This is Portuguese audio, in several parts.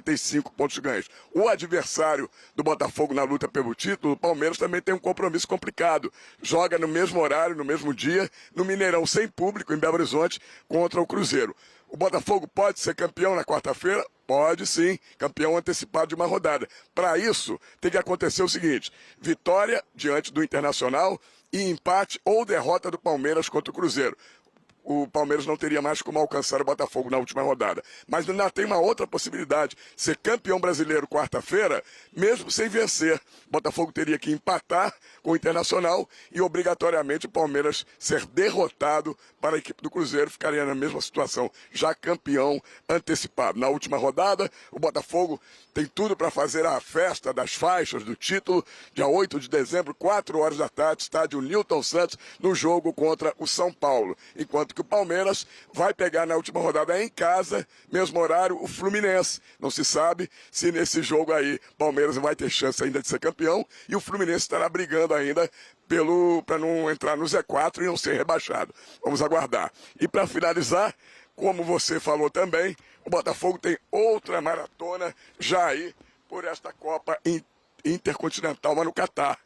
45 pontos ganhos. O adversário do Botafogo na luta pelo título, o Palmeiras, também tem um compromisso complicado. Joga no mesmo horário, no mesmo dia, no Mineirão, sem público, em Belo Horizonte, contra o Cruzeiro. O Botafogo pode ser campeão na quarta-feira? Pode sim, campeão antecipado de uma rodada. Para isso, tem que acontecer o seguinte: vitória diante do Internacional e empate ou derrota do Palmeiras contra o Cruzeiro. O Palmeiras não teria mais como alcançar o Botafogo na última rodada. Mas ainda tem uma outra possibilidade: ser campeão brasileiro quarta-feira, mesmo sem vencer. O Botafogo teria que empatar com o Internacional e, obrigatoriamente, o Palmeiras ser derrotado para a equipe do Cruzeiro. Ficaria na mesma situação, já campeão antecipado. Na última rodada, o Botafogo tem tudo para fazer a festa das faixas do título, dia 8 de dezembro, 4 horas da tarde, estádio Newton Santos, no jogo contra o São Paulo. Enquanto que o Palmeiras vai pegar na última rodada em casa, mesmo horário, o Fluminense. Não se sabe se nesse jogo aí o Palmeiras vai ter chance ainda de ser campeão e o Fluminense estará brigando ainda para não entrar no Z4 e não ser rebaixado. Vamos aguardar. E para finalizar, como você falou também, o Botafogo tem outra maratona já aí por esta Copa Intercontinental, mas no Catar.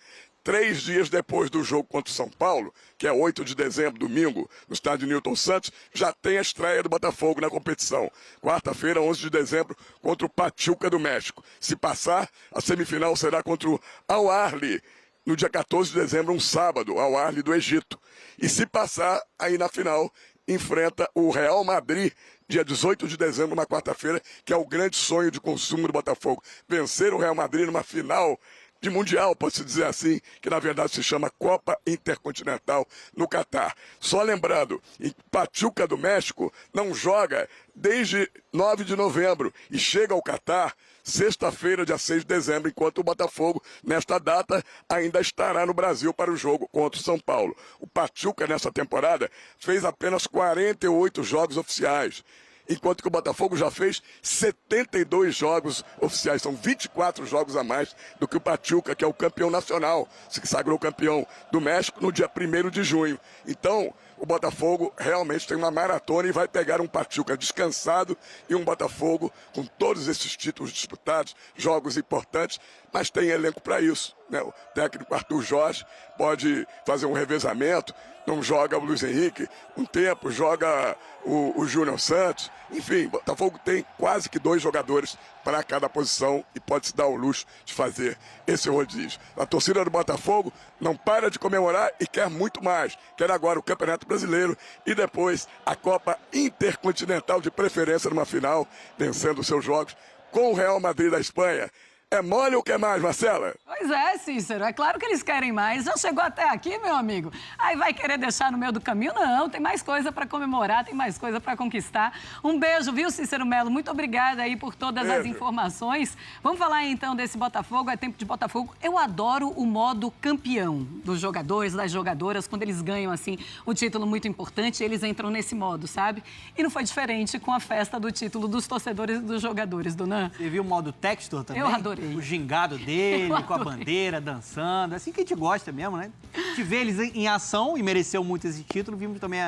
3 dias depois do jogo contra o São Paulo, que é 8 de dezembro, domingo, no estádio Newton Santos, já tem a estreia do Botafogo na competição. Quarta-feira, 11 de dezembro, contra o Pachuca do México. Se passar, a semifinal será contra o Al Ahly, no dia 14 de dezembro, um sábado, Al Ahly do Egito. E se passar, aí na final, enfrenta o Real Madrid, dia 18 de dezembro, uma quarta-feira, que é o grande sonho de consumo do Botafogo. Vencer o Real Madrid numa final de Mundial, pode-se dizer assim, que na verdade se chama Copa Intercontinental no Catar. Só lembrando, em Pachuca do México não joga desde 9 de novembro e chega ao Catar sexta-feira, dia 6 de dezembro, enquanto o Botafogo, nesta data, ainda estará no Brasil para o jogo contra o São Paulo. O Pachuca, nessa temporada, fez apenas 48 jogos oficiais, enquanto que o Botafogo já fez 72 jogos oficiais. São 24 jogos a mais do que o Pachuca, que é o campeão nacional. Se sagrou campeão do México no dia 1º de junho. Então, o Botafogo realmente tem uma maratona e vai pegar um Pachuca descansado e um Botafogo com todos esses títulos disputados, jogos importantes, mas tem elenco para isso, né? O técnico Arthur Jorge pode fazer um revezamento, não joga o Luiz Henrique um tempo, joga o Júnior Santos. Enfim, o Botafogo tem quase que 2 jogadores para cada posição e pode se dar o luxo de fazer esse rodízio. A torcida do Botafogo não para de comemorar e quer muito mais. Quer agora o Campeonato Brasileiro e depois a Copa Intercontinental, de preferência numa final, vencendo seus jogos com o Real Madrid da Espanha. É mole ou quer mais, Marcela? Pois é, Cícero. É claro que eles querem mais. Já chegou até aqui, meu amigo. Aí vai querer deixar no meio do caminho? Não, tem mais coisa para comemorar, tem mais coisa para conquistar. Um beijo, viu, Cícero Melo? Muito obrigada aí por todas as informações. Vamos falar então desse Botafogo, é tempo de Botafogo. Eu adoro o modo campeão dos jogadores, das jogadoras, quando eles ganham, assim, um título muito importante, eles entram nesse modo, sabe? E não foi diferente com a festa do título dos torcedores e dos jogadores, Donan. Você viu o modo Textor também? Eu adorei. O gingado dele, com a bandeira, dançando. É assim que a gente gosta mesmo, né? A gente vê eles em ação e mereceu muito esse título. Vimos também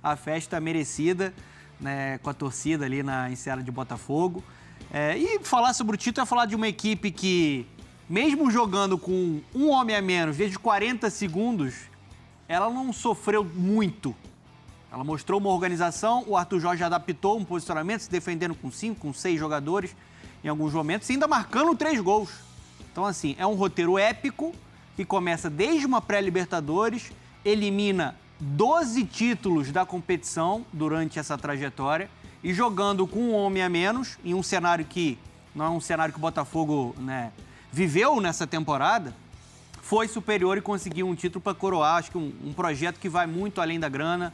a festa merecida, né, com a torcida ali na enseada de Botafogo. E falar sobre o título é falar de uma equipe que, mesmo jogando com um homem a menos desde 40 segundos, ela não sofreu muito. Ela mostrou uma organização, o Arthur Jorge adaptou um posicionamento, se defendendo com 5, com 6 jogadores em alguns momentos, e ainda marcando 3 gols. Então, assim, é um roteiro épico que começa desde uma pré-Libertadores, elimina 12 títulos da competição durante essa trajetória e jogando com um homem a menos, em um cenário que não é um cenário que o Botafogo, né, viveu nessa temporada, foi superior e conseguiu um título para coroar. Acho que um projeto que vai muito além da grana,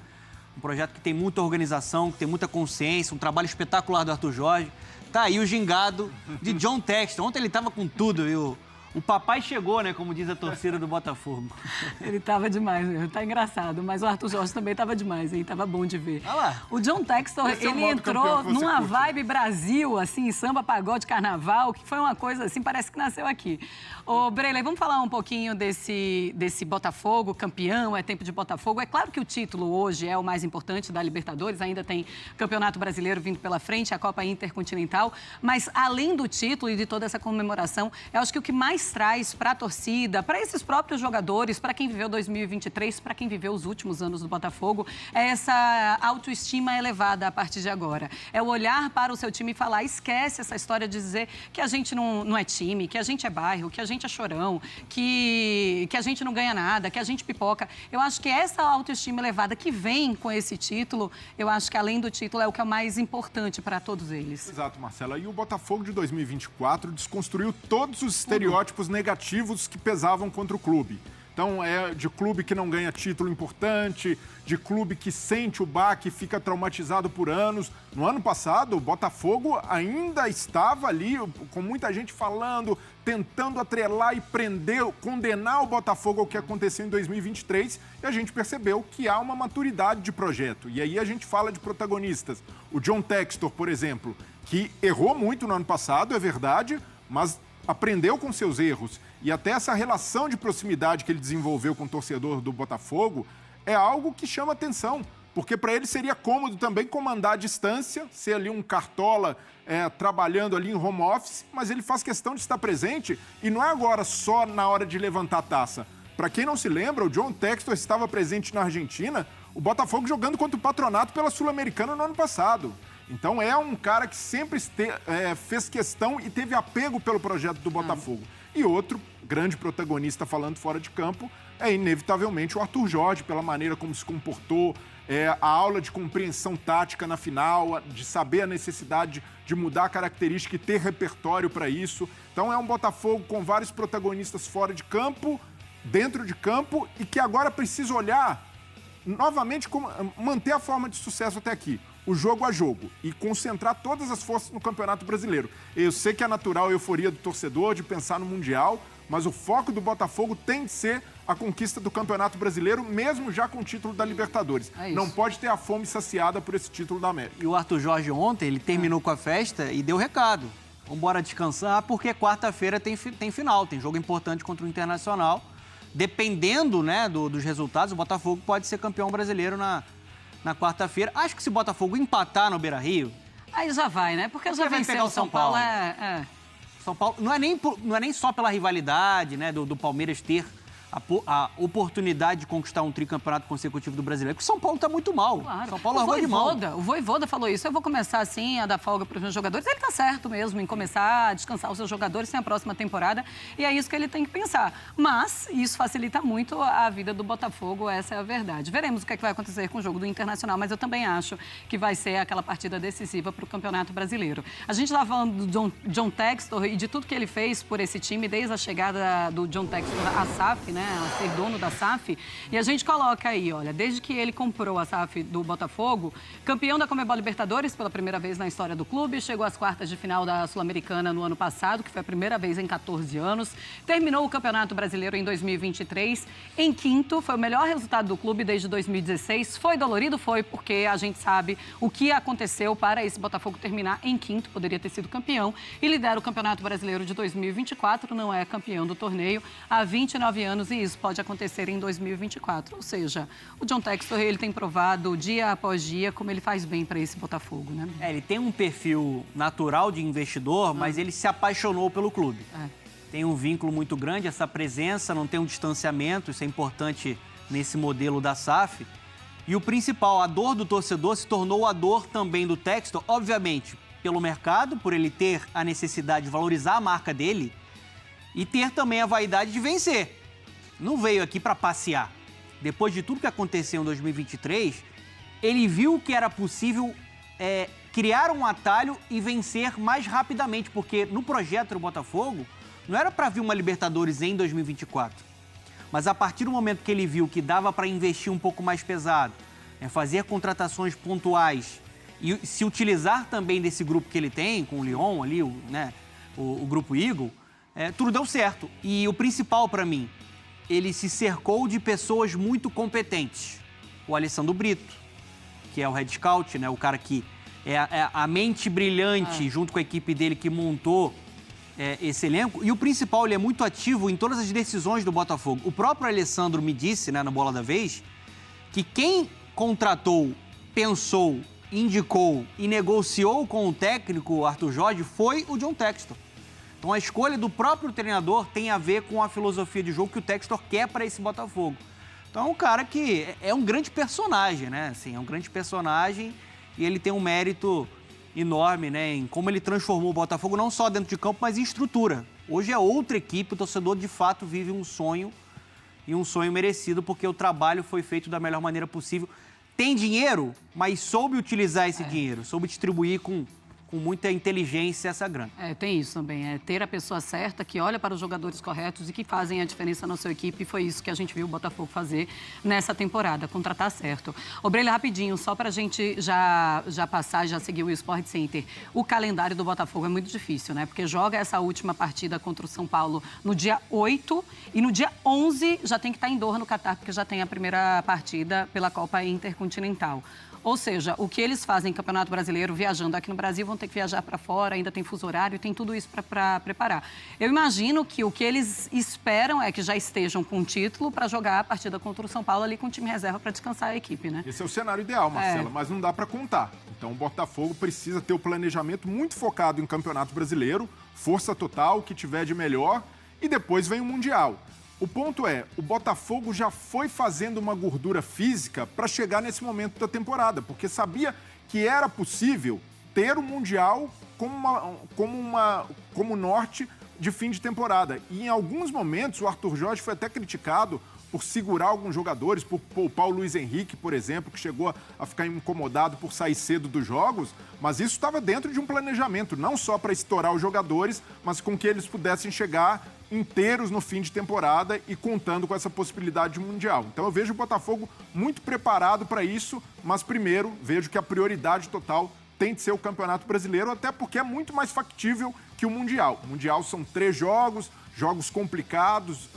um projeto que tem muita organização, que tem muita consciência, um trabalho espetacular do Arthur Jorge. Tá aí o gingado de John Textor. Ontem ele tava com tudo, viu? O papai chegou, né? Como diz a torcida do Botafogo. Ele tava demais, mesmo. Tá engraçado. Mas o Arthur Jorge também tava demais, hein? Tava bom de ver. Olha lá. O John Textor, Esse é o ele modo entrou campeão que você numa curte. vibe Brasil, assim, samba, pagode, carnaval, que foi uma coisa assim, parece que nasceu aqui. Ô, Breiley, vamos falar um pouquinho desse Botafogo, campeão, é tempo de Botafogo. É claro que o título hoje é o mais importante da Libertadores, ainda tem Campeonato Brasileiro vindo pela frente, a Copa Intercontinental, mas além do título e de toda essa comemoração, eu acho que o que mais traz para a torcida, para esses próprios jogadores, para quem viveu 2023, para quem viveu os últimos anos do Botafogo, é essa autoestima elevada a partir de agora. É o olhar para o seu time e falar, esquece essa história de dizer que a gente não é time, que a gente é bairro, que a gente é chorão, que a gente não ganha nada, que a gente pipoca. Eu acho que essa autoestima elevada que vem com esse título, eu acho que além do título é o que é o mais importante para todos eles. Exato, Marcela. E o Botafogo de 2024 desconstruiu todos os estereótipos negativos que pesavam contra o clube. Então, é de clube que não ganha título importante, de clube que sente o baque e fica traumatizado por anos. No ano passado, o Botafogo ainda estava ali, com muita gente falando, tentando atrelar e prender, condenar o Botafogo ao que aconteceu em 2023. E a gente percebeu que há uma maturidade de projeto. E aí a gente fala de protagonistas. O John Textor, por exemplo, que errou muito no ano passado, é verdade, mas aprendeu com seus erros. E até essa relação de proximidade que ele desenvolveu com o torcedor do Botafogo é algo que chama atenção, porque para ele seria cômodo também comandar à distância, ser ali um cartola trabalhando ali em home office, mas ele faz questão de estar presente e não é agora só na hora de levantar a taça. Para quem não se lembra, o John Textor estava presente na Argentina, o Botafogo jogando contra o Patronato pela Sul-Americana no ano passado. Então é um cara que sempre fez questão e teve apego pelo projeto do Botafogo. E outro grande protagonista falando fora de campo é inevitavelmente o Arthur Jorge, pela maneira como se comportou, a aula de compreensão tática na final, de saber a necessidade de mudar a característica e ter repertório para isso. Então é um Botafogo com vários protagonistas fora de campo, dentro de campo e que agora precisa olhar novamente como manter a forma de sucesso até aqui. O jogo a jogo e concentrar todas as forças no Campeonato Brasileiro. Eu sei que é natural a euforia do torcedor de pensar no Mundial, mas o foco do Botafogo tem de ser a conquista do Campeonato Brasileiro, mesmo já com o título da Libertadores. Não pode ter a fome saciada por esse título da América. E o Arthur Jorge ontem, ele terminou com a festa e deu recado. Vamos embora descansar, porque quarta-feira tem final, tem jogo importante contra o Internacional. Dependendo, né, dos resultados, o Botafogo pode ser campeão brasileiro na quarta-feira. Acho que se o Botafogo empatar no Beira-Rio... Aí já vai, né? Porque já venceu o São Paulo. São Paulo não é nem só pela rivalidade, né, do Palmeiras ter a oportunidade de conquistar um tricampeonato consecutivo do Brasileiro, porque o São Paulo está muito mal. Claro. São Paulo largou de mão. O Vojvoda falou isso. Eu vou começar, assim, a dar folga para os meus jogadores. Ele está certo mesmo em começar a descansar os seus jogadores sem a próxima temporada. E é isso que ele tem que pensar. Mas isso facilita muito a vida do Botafogo, essa é a verdade. Veremos o que vai acontecer com o jogo do Internacional, mas eu também acho que vai ser aquela partida decisiva para o Campeonato Brasileiro. A gente estava falando do John Textor e de tudo que ele fez por esse time, desde a chegada do John Textor à SAF, né? A ser dono da SAF, e a gente coloca aí, olha, desde que ele comprou a SAF do Botafogo, campeão da Conmebol Libertadores pela primeira vez na história do clube, chegou às quartas de final da Sul-Americana no ano passado, que foi a primeira vez em 14 anos, terminou o Campeonato Brasileiro em 2023, em quinto, foi o melhor resultado do clube desde 2016, foi dolorido, foi, porque a gente sabe o que aconteceu para esse Botafogo terminar em quinto, poderia ter sido campeão, e lidera o Campeonato Brasileiro de 2024, não é campeão do torneio há 29 anos, e isso pode acontecer em 2024. Ou seja, o John Textor, ele tem provado dia após dia como ele faz bem para esse Botafogo, né? Ele tem um perfil natural de investidor, mas ele se apaixonou pelo clube. Tem um vínculo muito grande, essa presença, não tem um distanciamento, isso é importante nesse modelo da SAF. E o principal, a dor do torcedor se tornou a dor também do Textor, obviamente, pelo mercado, por ele ter a necessidade de valorizar a marca dele e ter também a vaidade de vencer. Não veio aqui para passear. Depois de tudo que aconteceu em 2023, ele viu que era possível criar um atalho e vencer mais rapidamente, porque no projeto do Botafogo não era para vir uma Libertadores em 2024. Mas a partir do momento que ele viu que dava para investir um pouco mais pesado, fazer contratações pontuais e se utilizar também desse grupo que ele tem, com o Lyon ali, o Grupo Eagle, tudo deu certo. E o principal para mim, ele se cercou de pessoas muito competentes. O Alessandro Brito, que é o head scout, né? O cara que é a mente brilhante, junto com a equipe dele, que montou esse elenco. E o principal, ele é muito ativo em todas as decisões do Botafogo. O próprio Alessandro me disse, né, na Bola da Vez, que quem contratou, pensou, indicou e negociou com o técnico Arthur Jorge foi o John Textor. Então a escolha do próprio treinador tem a ver com a filosofia de jogo que o Textor quer para esse Botafogo. Então é um cara que é um grande personagem, né? Assim, é um grande personagem e ele tem um mérito enorme, né, em como ele transformou o Botafogo não só dentro de campo, mas em estrutura. Hoje é outra equipe, o torcedor de fato vive um sonho e um sonho merecido porque o trabalho foi feito da melhor maneira possível. Tem dinheiro, mas soube utilizar esse dinheiro, soube distribuir com muita inteligência essa grana. Tem isso também, ter a pessoa certa, que olha para os jogadores corretos e que fazem a diferença na sua equipe, e foi isso que a gente viu o Botafogo fazer nessa temporada, contratar certo. Obrelha, rapidinho, só para a gente já passar, já seguir o Sport Center. O calendário do Botafogo é muito difícil, né? Porque joga essa última partida contra o São Paulo no dia 8 e no dia 11 já tem que estar em Doha, no Catar, porque já tem a primeira partida pela Copa Intercontinental. Ou seja, o que eles fazem em Campeonato Brasileiro, viajando aqui no Brasil, vão ter que viajar para fora, ainda tem fuso horário, tem tudo isso para preparar. Eu imagino que o que eles esperam é que já estejam com título para jogar a partida contra o São Paulo ali com o time reserva para descansar a equipe, né? Esse é o cenário ideal, Marcela, mas não dá para contar. Então o Botafogo precisa ter o planejamento muito focado em Campeonato Brasileiro, força total, o que tiver de melhor, e depois vem o Mundial. O ponto é, o Botafogo já foi fazendo uma gordura física para chegar nesse momento da temporada, porque sabia que era possível ter o Mundial como norte de fim de temporada. E em alguns momentos o Arthur Jorge foi até criticado por segurar alguns jogadores, por poupar o Luiz Henrique, por exemplo, que chegou a ficar incomodado por sair cedo dos jogos, mas isso estava dentro de um planejamento, não só para estourar os jogadores, mas com que eles pudessem chegar inteiros no fim de temporada e contando com essa possibilidade de mundial. Então eu vejo o Botafogo muito preparado para isso, mas primeiro vejo que a prioridade total tem de ser o Campeonato Brasileiro, até porque é muito mais factível que o Mundial. O Mundial são 3 jogos complicados,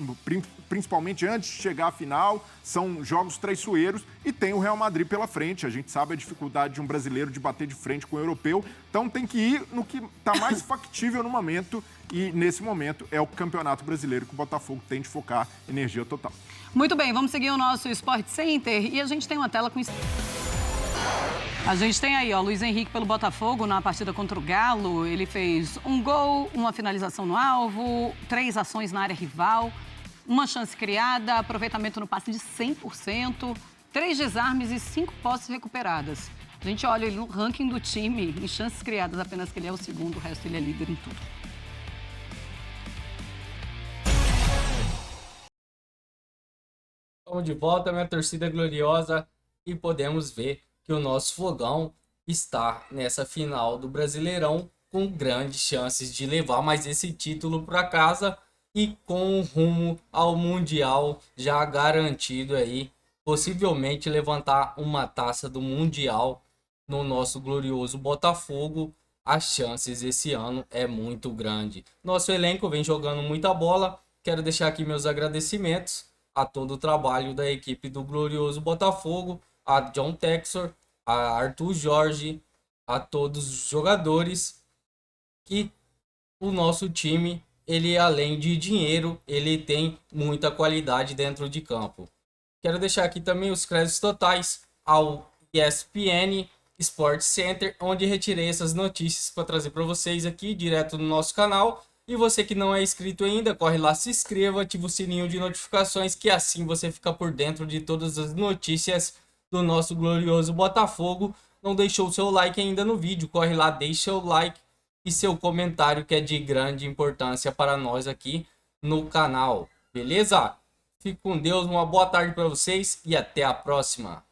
principalmente antes de chegar à final, são jogos traiçoeiros e tem o Real Madrid pela frente. A gente sabe a dificuldade de um brasileiro de bater de frente com o europeu, então tem que ir no que está mais factível no momento e nesse momento é o Campeonato Brasileiro que o Botafogo tem de focar energia total. Muito bem, vamos seguir o nosso Sport Center e a gente tem uma tela com... A gente tem aí, Luiz Henrique pelo Botafogo na partida contra o Galo. Ele fez um gol, uma finalização no alvo, 3 ações na área rival, uma chance criada, aproveitamento no passe de 100%, 3 desarmes e 5 posses recuperadas. A gente olha ele no ranking do time, em chances criadas, apenas que ele é o segundo, o resto ele é líder em tudo. Estamos de volta, minha torcida gloriosa, e podemos ver que o nosso Fogão está nessa final do Brasileirão com grandes chances de levar mais esse título para casa e com rumo ao Mundial já garantido aí, possivelmente levantar uma taça do Mundial no nosso glorioso Botafogo. As chances esse ano é muito grande. Nosso elenco vem jogando muita bola. Quero deixar aqui meus agradecimentos a todo o trabalho da equipe do glorioso Botafogo, a John Textor, a Arthur Jorge, a todos os jogadores, que o nosso time, ele além de dinheiro, ele tem muita qualidade dentro de campo. Quero deixar aqui também os créditos totais ao ESPN Sport Center, onde retirei essas notícias para trazer para vocês aqui, direto no nosso canal. E você que não é inscrito ainda, corre lá, se inscreva, ativa o sininho de notificações, que assim você fica por dentro de todas as notícias do nosso glorioso Botafogo. Não deixou o seu like ainda no vídeo, corre lá, deixa o like e seu comentário, que é de grande importância para nós aqui no canal, beleza? Fique com Deus, uma boa tarde para vocês e até a próxima.